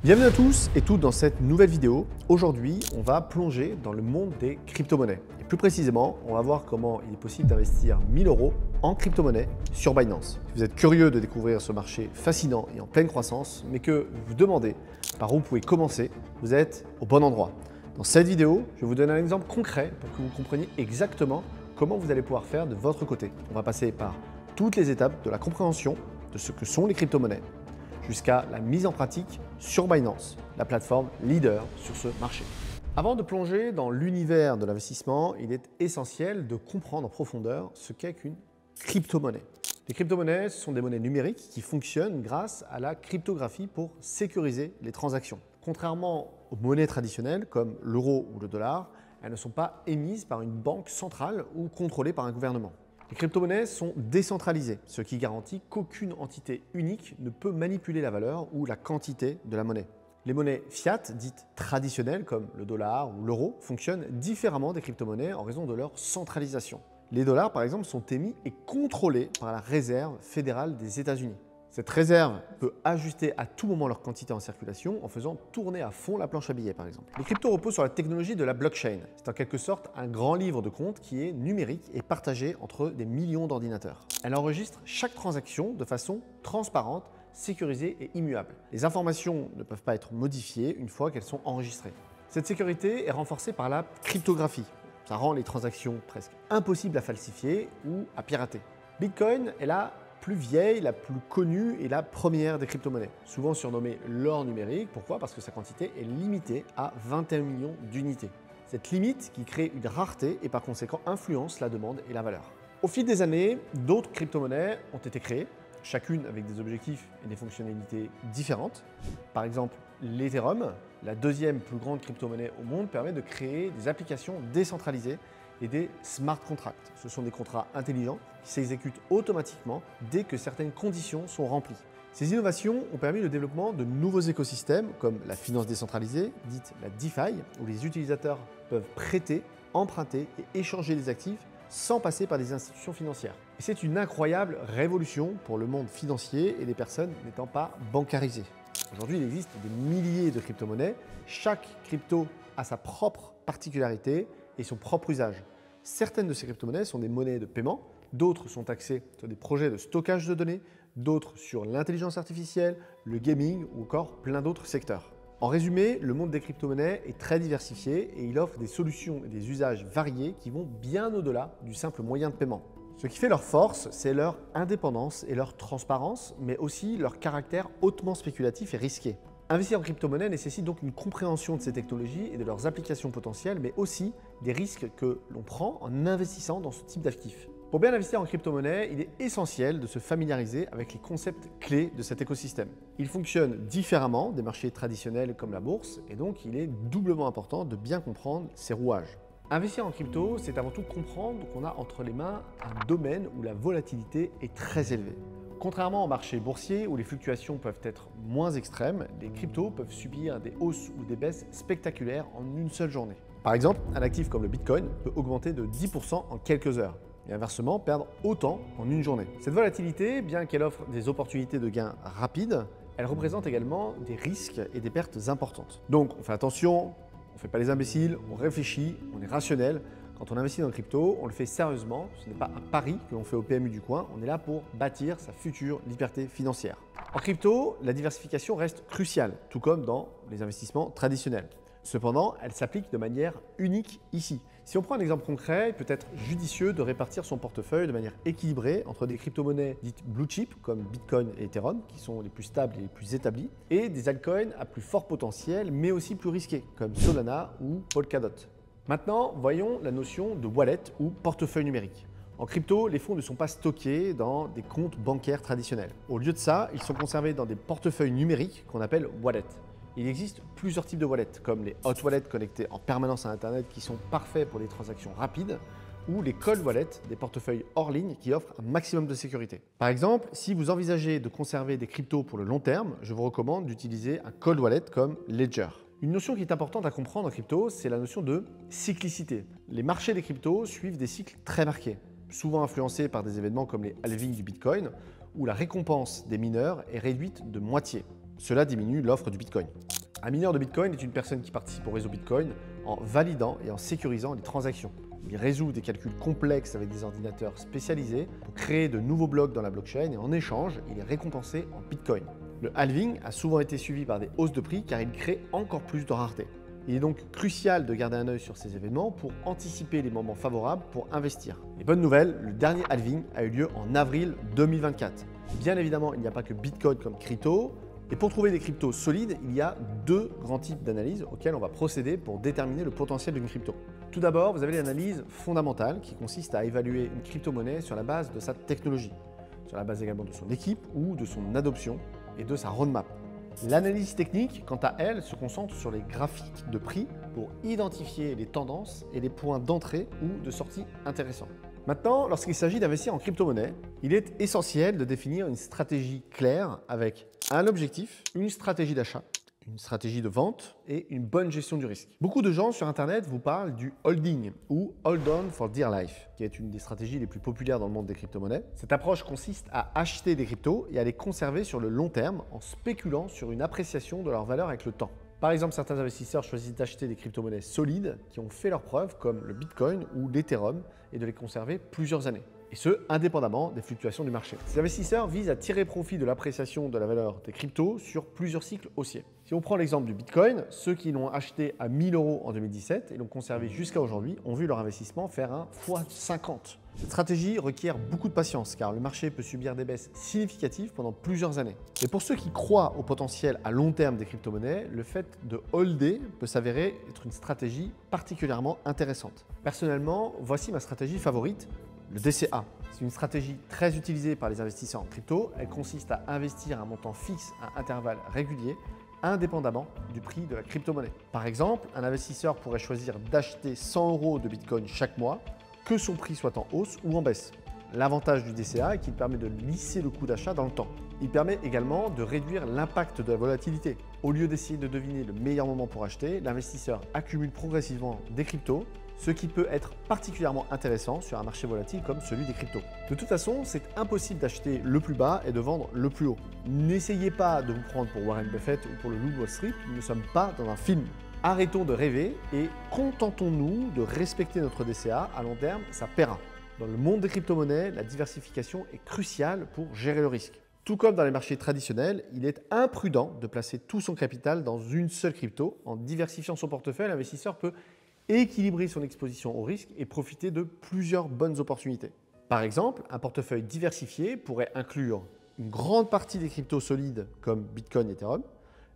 Bienvenue à tous et toutes dans cette nouvelle vidéo. Aujourd'hui, on va plonger dans le monde des crypto-monnaies. Et plus précisément, on va voir comment il est possible d'investir 1000 € en crypto-monnaie sur Binance. Si vous êtes curieux de découvrir ce marché fascinant et en pleine croissance, mais que vous vous demandez par où vous pouvez commencer, vous êtes au bon endroit. Dans cette vidéo, je vais vous donner un exemple concret pour que vous compreniez exactement comment vous allez pouvoir faire de votre côté. On va passer par toutes les étapes de la compréhension de ce que sont les crypto-monnaies, jusqu'à la mise en pratique sur Binance, la plateforme leader sur ce marché. Avant de plonger dans l'univers de l'investissement, il est essentiel de comprendre en profondeur ce qu'est qu'une crypto-monnaie. Les crypto-monnaies, ce sont des monnaies numériques qui fonctionnent grâce à la cryptographie pour sécuriser les transactions. Contrairement aux monnaies traditionnelles comme l'euro ou le dollar, elles ne sont pas émises par une banque centrale ou contrôlées par un gouvernement. Les crypto-monnaies sont décentralisées, ce qui garantit qu'aucune entité unique ne peut manipuler la valeur ou la quantité de la monnaie. Les monnaies fiat, dites traditionnelles comme le dollar ou l'euro, fonctionnent différemment des crypto-monnaies en raison de leur centralisation. Les dollars, par exemple, sont émis et contrôlés par la Réserve fédérale des États-Unis. Cette réserve peut ajuster à tout moment leur quantité en circulation en faisant tourner à fond la planche à billets, par exemple. Les cryptos reposent sur la technologie de la blockchain. C'est en quelque sorte un grand livre de compte qui est numérique et partagé entre des millions d'ordinateurs. Elle enregistre chaque transaction de façon transparente, sécurisée et immuable. Les informations ne peuvent pas être modifiées une fois qu'elles sont enregistrées. Cette sécurité est renforcée par la cryptographie. Ça rend les transactions presque impossibles à falsifier ou à pirater. Bitcoin est la plus vieille, la plus connue et la première des crypto-monnaies, souvent surnommée l'or numérique. Pourquoi? Parce que sa quantité est limitée à 21 millions d'unités. Cette limite qui crée une rareté et par conséquent influence la demande et la valeur. Au fil des années, d'autres crypto-monnaies ont été créées, chacune avec des objectifs et des fonctionnalités différentes. Par exemple, l'Ethereum, la deuxième plus grande crypto-monnaie au monde, permet de créer des applications décentralisées et des smart contracts. Ce sont des contrats intelligents qui s'exécutent automatiquement dès que certaines conditions sont remplies. Ces innovations ont permis le développement de nouveaux écosystèmes comme la finance décentralisée, dite la DeFi, où les utilisateurs peuvent prêter, emprunter et échanger des actifs sans passer par des institutions financières. Et c'est une incroyable révolution pour le monde financier et les personnes n'étant pas bancarisées. Aujourd'hui, il existe des milliers de crypto-monnaies. Chaque crypto a sa propre particularité et son propre usage. Certaines de ces crypto-monnaies sont des monnaies de paiement, d'autres sont axées sur des projets de stockage de données, d'autres sur l'intelligence artificielle, le gaming ou encore plein d'autres secteurs. En résumé, le monde des crypto-monnaies est très diversifié et il offre des solutions et des usages variés qui vont bien au-delà du simple moyen de paiement. Ce qui fait leur force, c'est leur indépendance et leur transparence, mais aussi leur caractère hautement spéculatif et risqué. Investir en crypto-monnaie nécessite donc une compréhension de ces technologies et de leurs applications potentielles, mais aussi des risques que l'on prend en investissant dans ce type d'actifs. Pour bien investir en crypto-monnaie, il est essentiel de se familiariser avec les concepts clés de cet écosystème. Il fonctionne différemment des marchés traditionnels comme la bourse, et donc il est doublement important de bien comprendre ses rouages. Investir en crypto, c'est avant tout comprendre qu'on a entre les mains un domaine où la volatilité est très élevée. Contrairement au marché boursier où les fluctuations peuvent être moins extrêmes, les cryptos peuvent subir des hausses ou des baisses spectaculaires en une seule journée. Par exemple, un actif comme le Bitcoin peut augmenter de 10% en quelques heures et inversement perdre autant en une journée. Cette volatilité, bien qu'elle offre des opportunités de gains rapides, elle représente également des risques et des pertes importantes. Donc on fait attention, on ne fait pas les imbéciles, on réfléchit, on est rationnel. Quand on investit dans le crypto, on le fait sérieusement, ce n'est pas un pari que l'on fait au PMU du coin, on est là pour bâtir sa future liberté financière. En crypto, la diversification reste cruciale, tout comme dans les investissements traditionnels. Cependant, elle s'applique de manière unique ici. Si on prend un exemple concret, il peut être judicieux de répartir son portefeuille de manière équilibrée entre des crypto-monnaies dites blue chip comme Bitcoin et Ethereum, qui sont les plus stables et les plus établies, et des altcoins à plus fort potentiel, mais aussi plus risqués, comme Solana ou Polkadot. Maintenant, voyons la notion de wallet ou portefeuille numérique. En crypto, les fonds ne sont pas stockés dans des comptes bancaires traditionnels. Au lieu de ça, ils sont conservés dans des portefeuilles numériques qu'on appelle wallets. Il existe plusieurs types de wallets, comme les hot wallets connectés en permanence à Internet qui sont parfaits pour les transactions rapides, ou les cold wallets, des portefeuilles hors ligne qui offrent un maximum de sécurité. Par exemple, si vous envisagez de conserver des cryptos pour le long terme, je vous recommande d'utiliser un cold wallet comme Ledger. Une notion qui est importante à comprendre en crypto, c'est la notion de cyclicité. Les marchés des cryptos suivent des cycles très marqués, souvent influencés par des événements comme les halvings du Bitcoin, où la récompense des mineurs est réduite de moitié. Cela diminue l'offre du Bitcoin. Un mineur de Bitcoin est une personne qui participe au réseau Bitcoin en validant et en sécurisant les transactions. Il résout des calculs complexes avec des ordinateurs spécialisés pour créer de nouveaux blocs dans la blockchain et en échange, il est récompensé en Bitcoin. Le halving a souvent été suivi par des hausses de prix car il crée encore plus de rareté. Il est donc crucial de garder un œil sur ces événements pour anticiper les moments favorables pour investir. Les bonnes nouvelles, le dernier halving a eu lieu en avril 2024. Bien évidemment, il n'y a pas que Bitcoin comme crypto. Et pour trouver des cryptos solides, il y a deux grands types d'analyses auxquelles on va procéder pour déterminer le potentiel d'une crypto. Tout d'abord, vous avez l'analyse fondamentale qui consiste à évaluer une crypto-monnaie sur la base de sa technologie, sur la base également de son équipe ou de son adoption et de sa roadmap. L'analyse technique, quant à elle, se concentre sur les graphiques de prix pour identifier les tendances et les points d'entrée ou de sortie intéressants. Maintenant, lorsqu'il s'agit d'investir en crypto-monnaie, il est essentiel de définir une stratégie claire avec un objectif, une stratégie d'achat, une stratégie de vente et une bonne gestion du risque. Beaucoup de gens sur Internet vous parlent du holding ou hold on for dear life, qui est une des stratégies les plus populaires dans le monde des crypto-monnaies. Cette approche consiste à acheter des cryptos et à les conserver sur le long terme en spéculant sur une appréciation de leur valeur avec le temps. Par exemple, certains investisseurs choisissent d'acheter des crypto-monnaies solides qui ont fait leurs preuves comme le Bitcoin ou l'Ethereum et de les conserver plusieurs années. Et ce, indépendamment des fluctuations du marché. Ces investisseurs visent à tirer profit de l'appréciation de la valeur des cryptos sur plusieurs cycles haussiers. Si on prend l'exemple du Bitcoin, ceux qui l'ont acheté à 1000 € en 2017 et l'ont conservé jusqu'à aujourd'hui ont vu leur investissement faire un x50. Cette stratégie requiert beaucoup de patience car le marché peut subir des baisses significatives pendant plusieurs années. Et pour ceux qui croient au potentiel à long terme des crypto-monnaies, le fait de holder peut s'avérer être une stratégie particulièrement intéressante. Personnellement, voici ma stratégie favorite. Le DCA, c'est une stratégie très utilisée par les investisseurs en crypto. Elle consiste à investir un montant fixe à intervalles réguliers, indépendamment du prix de la crypto-monnaie. Par exemple, un investisseur pourrait choisir d'acheter 100 € de Bitcoin chaque mois, que son prix soit en hausse ou en baisse. L'avantage du DCA est qu'il permet de lisser le coût d'achat dans le temps. Il permet également de réduire l'impact de la volatilité. Au lieu d'essayer de deviner le meilleur moment pour acheter, l'investisseur accumule progressivement des cryptos, ce qui peut être particulièrement intéressant sur un marché volatile comme celui des cryptos. De toute façon, c'est impossible d'acheter le plus bas et de vendre le plus haut. N'essayez pas de vous prendre pour Warren Buffett ou pour le loup de Wall Street, nous ne sommes pas dans un film. Arrêtons de rêver et contentons-nous de respecter notre DCA. À long terme, ça paiera. Dans le monde des crypto-monnaies, la diversification est cruciale pour gérer le risque. Tout comme dans les marchés traditionnels, il est imprudent de placer tout son capital dans une seule crypto. En diversifiant son portefeuille, l'investisseur peut équilibrer son exposition au risque et profiter de plusieurs bonnes opportunités. Par exemple, un portefeuille diversifié pourrait inclure une grande partie des cryptos solides comme Bitcoin et Ethereum,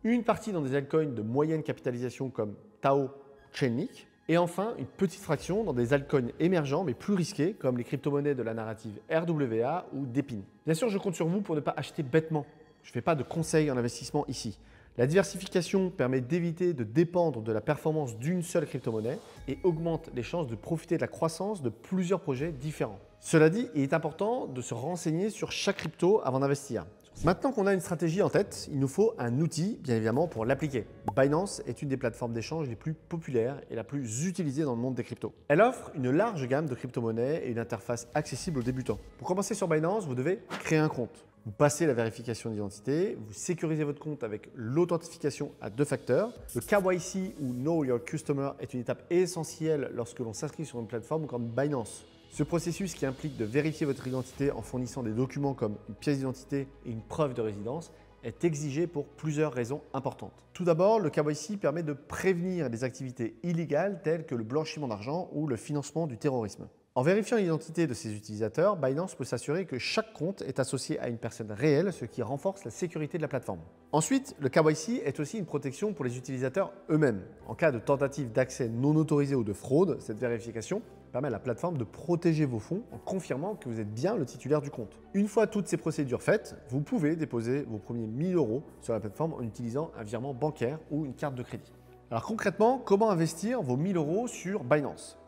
une partie dans des altcoins de moyenne capitalisation comme Tao, Chainlink, et enfin une petite fraction dans des altcoins émergents mais plus risqués comme les crypto-monnaies de la narrative RWA ou DePIN. Bien sûr, je compte sur vous pour ne pas acheter bêtement. Je ne fais pas de conseils en investissement ici. La diversification permet d'éviter de dépendre de la performance d'une seule crypto-monnaie et augmente les chances de profiter de la croissance de plusieurs projets différents. Cela dit, il est important de se renseigner sur chaque crypto avant d'investir. Maintenant qu'on a une stratégie en tête, il nous faut un outil, bien évidemment, pour l'appliquer. Binance est une des plateformes d'échange les plus populaires et la plus utilisée dans le monde des cryptos. Elle offre une large gamme de crypto-monnaies et une interface accessible aux débutants. Pour commencer sur Binance, vous devez créer un compte. Vous passez la vérification d'identité, vous sécurisez votre compte avec l'authentification à 2 facteurs. Le KYC ou Know Your Customer est une étape essentielle lorsque l'on s'inscrit sur une plateforme comme Binance. Ce processus qui implique de vérifier votre identité en fournissant des documents comme une pièce d'identité et une preuve de résidence est exigé pour plusieurs raisons importantes. Tout d'abord, le KYC permet de prévenir les activités illégales telles que le blanchiment d'argent ou le financement du terrorisme. En vérifiant l'identité de ses utilisateurs, Binance peut s'assurer que chaque compte est associé à une personne réelle, ce qui renforce la sécurité de la plateforme. Ensuite, le KYC est aussi une protection pour les utilisateurs eux-mêmes. En cas de tentative d'accès non autorisé ou de fraude, cette vérification permet à la plateforme de protéger vos fonds en confirmant que vous êtes bien le titulaire du compte. Une fois toutes ces procédures faites, vous pouvez déposer vos premiers 1000 € sur la plateforme en utilisant un virement bancaire ou une carte de crédit. Alors concrètement, comment investir vos 1000 € sur Binance ?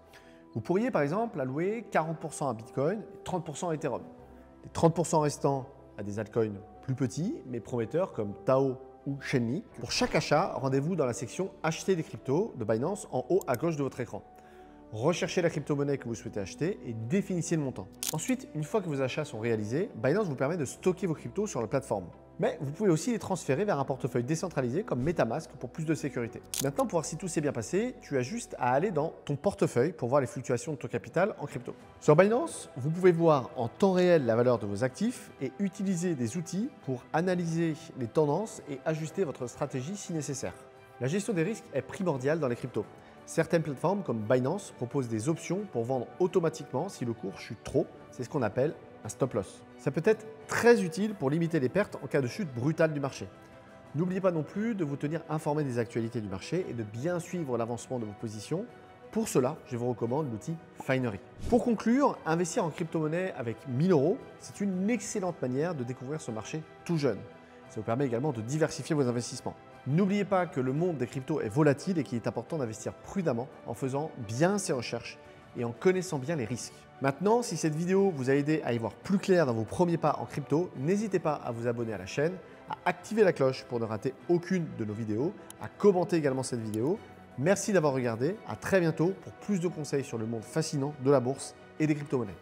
Vous pourriez par exemple allouer 40% à Bitcoin et 30% à Ethereum. Les 30% restants à des altcoins plus petits mais prometteurs comme Tao ou Chainlink. Pour chaque achat, rendez-vous dans la section Acheter des cryptos de Binance en haut à gauche de votre écran. Recherchez la crypto-monnaie que vous souhaitez acheter et définissez le montant. Ensuite, une fois que vos achats sont réalisés, Binance vous permet de stocker vos cryptos sur la plateforme. Mais vous pouvez aussi les transférer vers un portefeuille décentralisé comme MetaMask pour plus de sécurité. Maintenant, pour voir si tout s'est bien passé, tu as juste à aller dans ton portefeuille pour voir les fluctuations de ton capital en crypto. Sur Binance, vous pouvez voir en temps réel la valeur de vos actifs et utiliser des outils pour analyser les tendances et ajuster votre stratégie si nécessaire. La gestion des risques est primordiale dans les cryptos. Certaines plateformes comme Binance proposent des options pour vendre automatiquement si le cours chute trop. C'est ce qu'on appelle un stop loss. Ça peut être très utile pour limiter les pertes en cas de chute brutale du marché. N'oubliez pas non plus de vous tenir informé des actualités du marché et de bien suivre l'avancement de vos positions. Pour cela, je vous recommande l'outil Finery. Pour conclure, investir en crypto-monnaie avec 1000 €, c'est une excellente manière de découvrir ce marché tout jeune. Ça vous permet également de diversifier vos investissements. N'oubliez pas que le monde des cryptos est volatile et qu'il est important d'investir prudemment en faisant bien ses recherches et en connaissant bien les risques. Maintenant, si cette vidéo vous a aidé à y voir plus clair dans vos premiers pas en crypto, n'hésitez pas à vous abonner à la chaîne, à activer la cloche pour ne rater aucune de nos vidéos, à commenter également cette vidéo. Merci d'avoir regardé, à très bientôt pour plus de conseils sur le monde fascinant de la bourse et des crypto-monnaies.